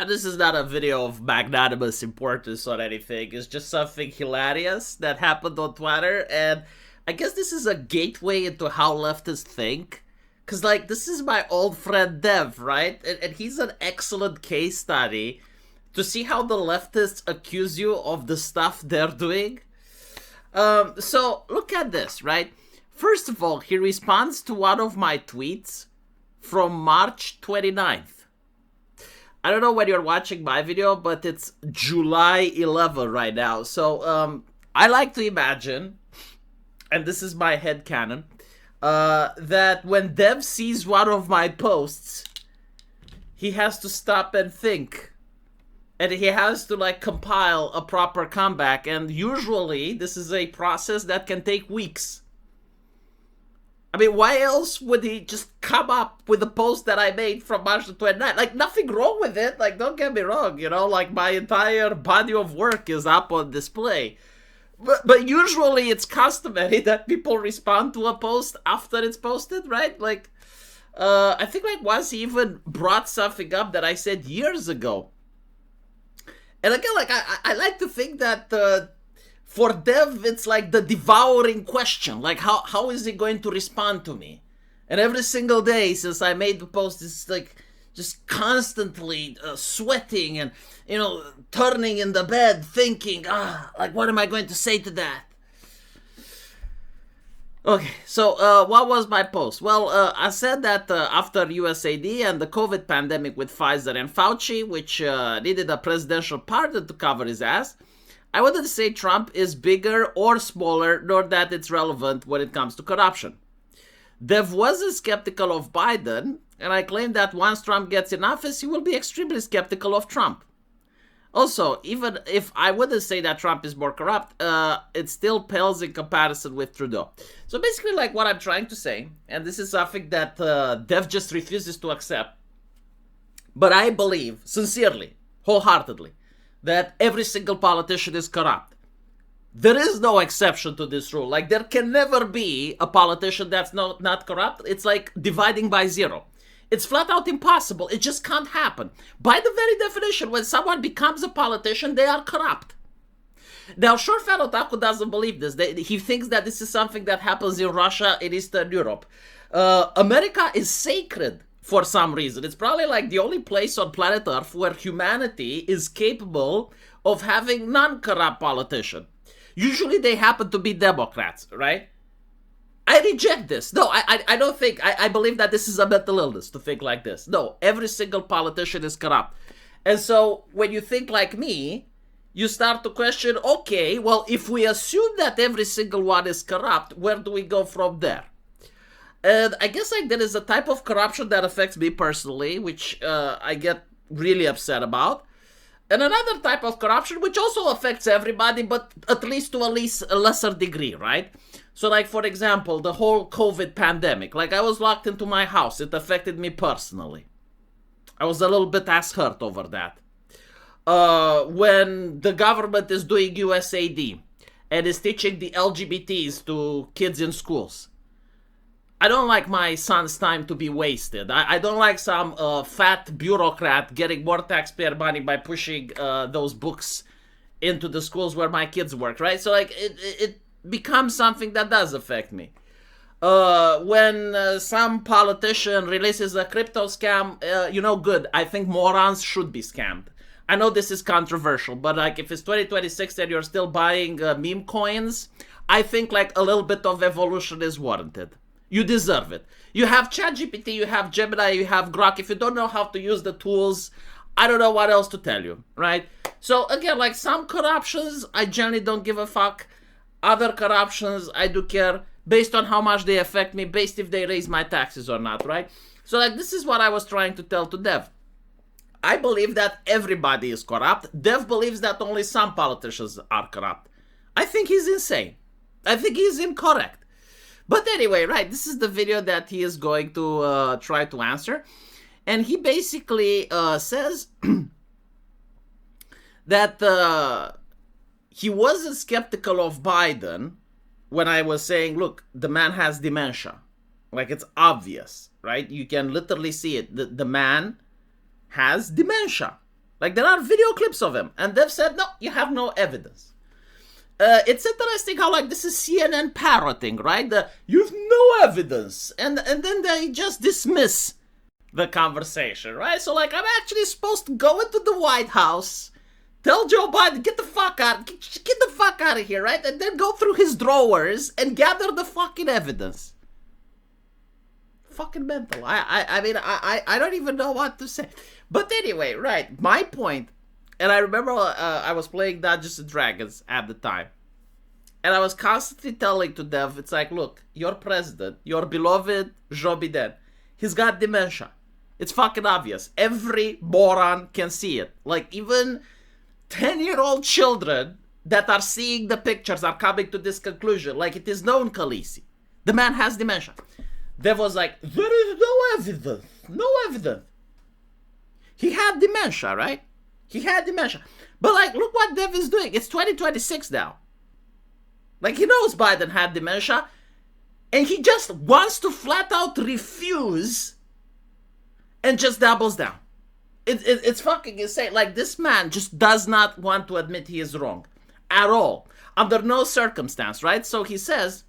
And this is not a video of magnanimous importance or anything. It's just something hilarious that happened on Twitter. And I guess this is a gateway into how leftists think. Because, like, this is my old friend Dev, right? And he's an excellent case study to see how the leftists accuse you of the stuff they're doing. So, look at this, right? First of all, he responds to one of my tweets from March 29th. I don't know when you're watching my video, but it's July 11 right now. So, I like to imagine, and this is my headcanon, that when Dev sees one of my posts, he has to stop and think. And he has to, like, compile a proper comeback. And usually, this is a process that can take weeks. I mean, why else would he just come up with a post that I made from March 29th? Like, nothing wrong with it. Like, don't get me wrong, you know? Like, my entire body of work is up on display. But usually it's customary that people respond to a post after it's posted, right? Like, I think, like, once he even brought something up that I said years ago. And again, like, I like to think that... for Dev, it's like the devouring question. Like, how is he going to respond to me? And every single day since I made the post, it's like just constantly sweating and, you know, turning in the bed thinking, like, what am I going to say to that? Okay, so what was my post? Well, I said that after USAID and the COVID pandemic with Pfizer and Fauci, which needed a presidential pardon to cover his ass, I wouldn't say Trump is bigger or smaller, nor that it's relevant when it comes to corruption. Dev wasn't skeptical of Biden, and I claim that once Trump gets in office, he will be extremely skeptical of Trump. Also, even if I wouldn't say that Trump is more corrupt, it still pales in comparison with Trudeau. So basically, like, what I'm trying to say, and this is something that Dev just refuses to accept, but I believe, sincerely, wholeheartedly, that every single politician is corrupt. There is no exception to this rule. Like, there can never be a politician that's not corrupt. It's like dividing by zero. It's flat out impossible. It just can't happen. By the very definition, when someone becomes a politician, they are corrupt. Now, Short Fat Otaku doesn't believe this. He thinks that this is something that happens in Russia, in Eastern Europe. America is sacred. For some reason. It's probably like the only place on planet Earth where humanity is capable of having non-corrupt politicians. Usually they happen to be Democrats, right? I reject this. No, I don't think. I believe that this is a mental illness to think like this. No, every single politician is corrupt. And so when you think like me, you start to question, okay, well, if we assume that every single one is corrupt, where do we go from there? And I guess, like, there is a type of corruption that affects me personally, which I get really upset about. And another type of corruption, which also affects everybody, but at least to a lesser degree, right? So, like, for example, the whole COVID pandemic. Like, I was locked into my house. It affected me personally. I was a little bit ass hurt over that. When the government is doing USAID and is teaching the LGBTs to kids in schools, I don't like my son's time to be wasted. I don't like some fat bureaucrat getting more taxpayer money by pushing those books into the schools where my kids work, right? So, like, it becomes something that does affect me. When some politician releases a crypto scam, good. I think morons should be scammed. I know this is controversial, but, like, if it's 2026 and you're still buying meme coins, I think, like, a little bit of evolution is warranted. You deserve it. You have ChatGPT, you have Gemini, you have Grok. If you don't know how to use the tools, I don't know what else to tell you, right? So again, like, some corruptions, I generally don't give a fuck. Other corruptions, I do care based on how much they affect me, based if they raise my taxes or not, right? So, like, this is what I was trying to tell to Dev. I believe that everybody is corrupt. Dev believes that only some politicians are corrupt. I think he's insane. I think he's incorrect. But anyway, right, this is the video that he is going to try to answer. And he basically says that he wasn't skeptical of Biden when I was saying, look, the man has dementia. Like, it's obvious, right? You can literally see it. The man has dementia. Like, there are video clips of him, and they've said, no, you have no evidence. It's interesting how, like, this is CNN parroting, right? You have no evidence, and then they just dismiss the conversation, right? So, like, I'm actually supposed to go into the White House, tell Joe Biden, get the fuck out of here, right? And then go through his drawers and gather the fucking evidence. Fucking mental. I mean, I don't even know what to say. But anyway, right, my point, and I remember I was playing Dungeons and Dragons at the time, and I was constantly telling to Dev, it's like, look, your president, your beloved Joe Biden, he's got dementia. It's fucking obvious. Every moron can see it. Like, even 10-year-old children that are seeing the pictures are coming to this conclusion. Like, it is known, Khaleesi. The man has dementia. Dev was like, there is no evidence. No evidence. He had dementia, right? He had dementia. But, like, look what Dev is doing. It's 2026 now. Like, he knows Biden had dementia, and he just wants to flat out refuse and just doubles down. It's fucking insane. Like, this man just does not want to admit he is wrong. At all. Under no circumstance, right? So he says,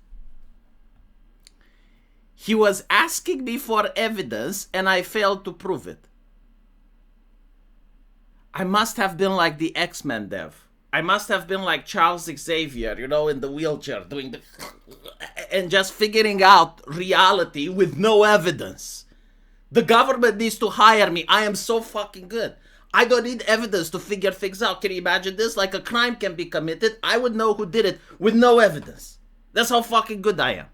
he was asking me for evidence, and I failed to prove it. I must have been like the X-Men, Dev. I must have been like Charles Xavier, you know, in the wheelchair, doing the... and just figuring out reality with no evidence. The government needs to hire me. I am so fucking good. I don't need evidence to figure things out. Can you imagine this? Like, a crime can be committed. I would know who did it with no evidence. That's how fucking good I am.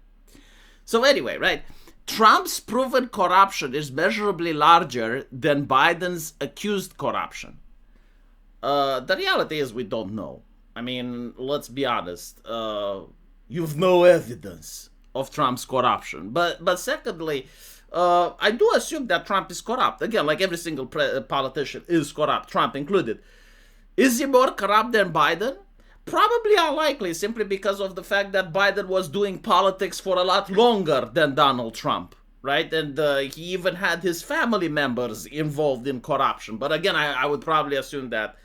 So anyway, right? Trump's proven corruption is measurably larger than Biden's accused corruption. The reality is we don't know. I mean, let's be honest. You've no evidence of Trump's corruption. But secondly, I do assume that Trump is corrupt. Again, like every single politician is corrupt, Trump included. Is he more corrupt than Biden? Probably unlikely, simply because of the fact that Biden was doing politics for a lot longer than Donald Trump, right? And he even had his family members involved in corruption. But again, I would probably assume that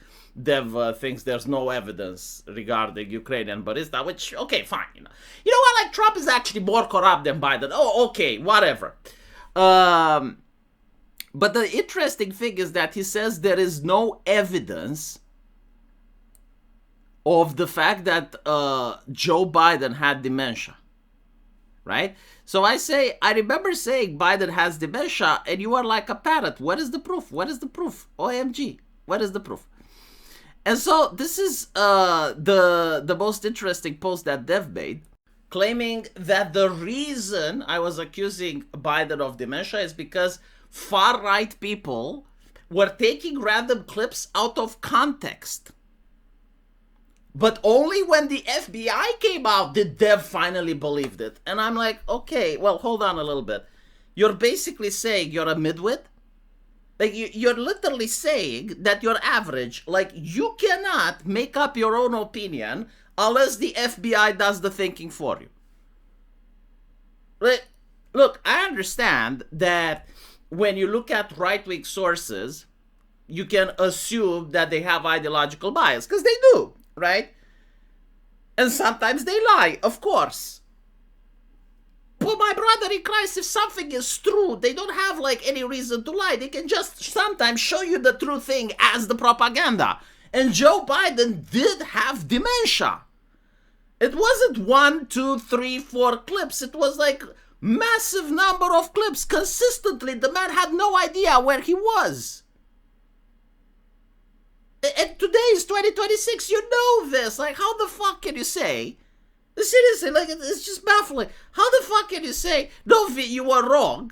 Dev thinks there's no evidence regarding Ukrainian barista, which, okay, fine. You know what? Like, Trump is actually more corrupt than Biden. Oh, okay, whatever. But the interesting thing is that he says there is no evidence of the fact that Joe Biden had dementia, right? So I remember saying Biden has dementia, and you are like a parrot. What is the proof? What is the proof? OMG, what is the proof? And so this is the most interesting post that Dev made, claiming that the reason I was accusing Biden of dementia is because far-right people were taking random clips out of context. But only when the FBI came out did Dev finally believe it. And I'm like, okay, well, hold on a little bit. You're basically saying you're a midwit? Like, you're literally saying that you're average. Like, you cannot make up your own opinion unless the FBI does the thinking for you. Like, look, I understand that when you look at right-wing sources, you can assume that they have ideological bias, because they do, right? And sometimes they lie, of course. But my brother in Christ, if something is true, they don't have like any reason to lie. They can just sometimes show you the true thing as the propaganda. And Joe Biden did have dementia. It wasn't 1, 2, 3, 4 clips. It was like massive number of clips consistently. The man had no idea where he was. And today is 2026. You know this. Like, how the fuck can you say? Seriously, like, it's just baffling. How the fuck can you say, no, you were wrong?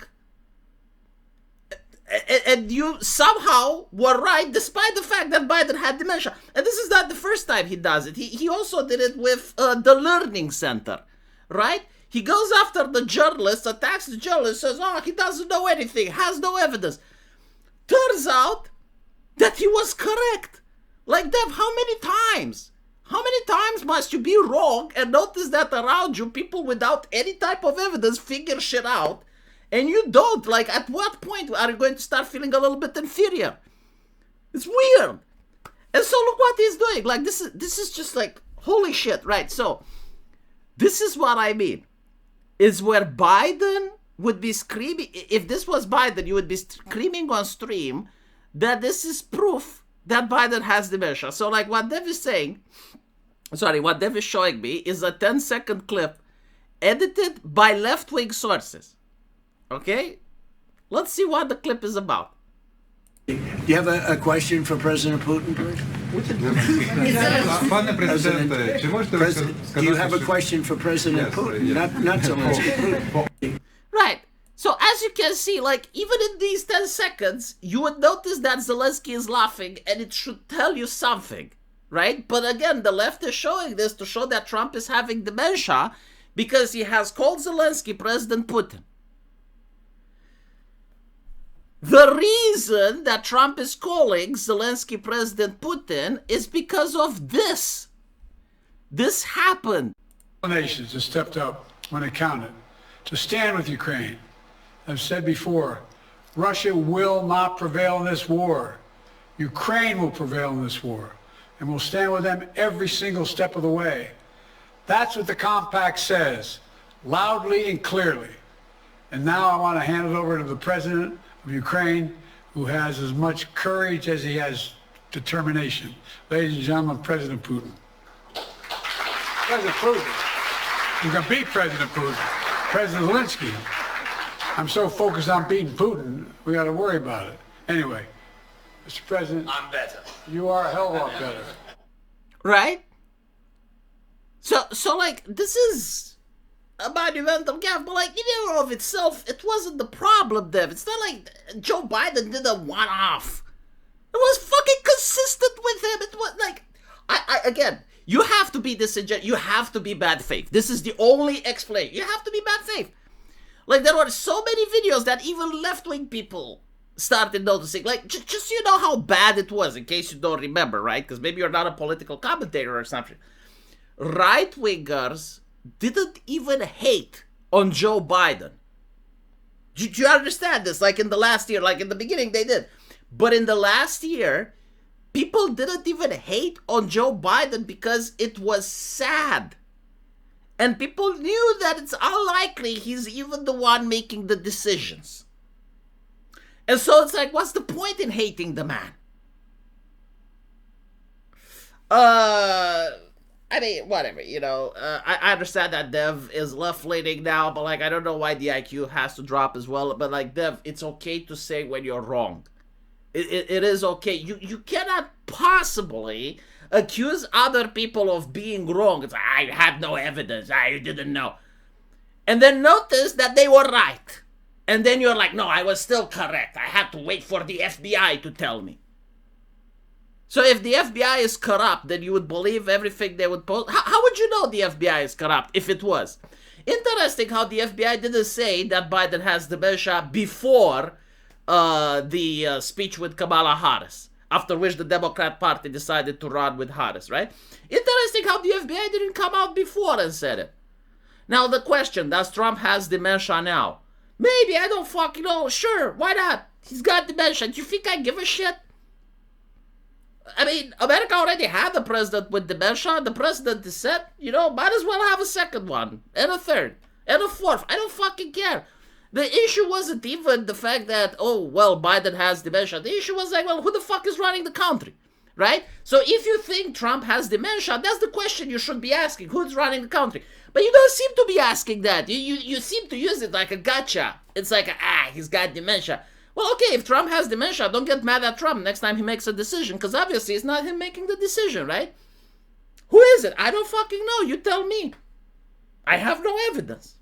And you somehow were right, despite the fact that Biden had dementia. And this is not the first time he does it. He also did it with the Learning Center, right? He goes after the journalist, attacks the journalist, says, oh, he doesn't know anything, has no evidence. Turns out that he was correct. Like, Dev, how many times? How many times must you be wrong and notice that around you, people without any type of evidence figure shit out, and you don't? Like, at what point are you going to start feeling a little bit inferior? It's weird. And so look what he's doing. Like, this is just like, holy shit, right? So this is what I mean. Is where Biden would be screaming. If this was Biden, you would be screaming on stream that this is proof that Biden has dementia. So like what Dev is saying, what Dev is showing me is a 10-second clip edited by left-wing sources. Okay? Let's see what the clip is about. Do you have a question for President Putin, please? Пане президенте, чи можете ви сказати, Do you have a question for President Putin? Not Zelensky. Right. So as you can see, like, even in these 10 seconds, you would notice that Zelensky is laughing, and it should tell you something, right? But again, the left is showing this to show that Trump is having dementia because he has called Zelensky President Putin. The reason that Trump is calling Zelensky President Putin is because of this. This happened. Nations have stepped up when it counted to stand with Ukraine. I've said before, Russia will not prevail in this war. Ukraine will prevail in this war, and we'll stand with them every single step of the way. That's what the compact says, loudly and clearly. And now I want to hand it over to the President of Ukraine, who has as much courage as he has determination. Ladies and gentlemen, President Putin. President Putin. You can beat President Putin. President Zelensky. I'm so focused on beating Putin, we got to worry about it. Anyway, Mr. President, I'm better. you are a hell of a lot better. Right? So like, this is a monumental gaffe, but like, in and of itself, it wasn't the problem, Dev. It's not like Joe Biden did a one-off. It was fucking consistent with him. It was like, again, you have to be disingenuous. You have to be bad faith. This is the only explanation. You have to be bad faith. Like, there were so many videos that even left-wing people started noticing. Like, just so you know how bad it was, in case you don't remember, right? Because maybe you're not a political commentator or something. Right-wingers didn't even hate on Joe Biden. Do you understand this? Like, in the last year, like in the beginning they did. But in the last year, people didn't even hate on Joe Biden because it was sad. And people knew that it's unlikely he's even the one making the decisions. And so it's like, what's the point in hating the man? I mean, whatever, you know. I understand that Dev is left-leaning now, but like, I don't know why the IQ has to drop as well. But like, Dev, it's okay to say when you're wrong. It is okay. You cannot possibly accuse other people of being wrong. It's like, I have no evidence. I didn't know. And then notice that they were right. And then you're like, no, I was still correct. I had to wait for the FBI to tell me. So if the FBI is corrupt, then you would believe everything they would post. How would you know the FBI is corrupt if it was? Interesting how the FBI didn't say that Biden has dementia before the speech with Kamala Harris, after which the Democrat Party decided to run with Harris, right? Interesting how the FBI didn't come out before and said it. Now the question, does Trump has dementia now? Maybe, I don't fucking know. Sure, why not? He's got dementia. Do you think I give a shit? I mean, America already had a president with dementia. The president is set. You know, might as well have a second one, and a third, and a fourth. I don't fucking care. The issue wasn't even the fact that, oh, well, Biden has dementia. The issue was like, well, who the fuck is running the country, right? So if you think Trump has dementia, that's the question you should be asking. Who's running the country? But you don't seem to be asking that. You seem to use it like a gotcha. It's like, he's got dementia. Well, okay, if Trump has dementia, don't get mad at Trump next time he makes a decision, because obviously it's not him making the decision, right? Who is it? I don't fucking know. You tell me. I have no evidence.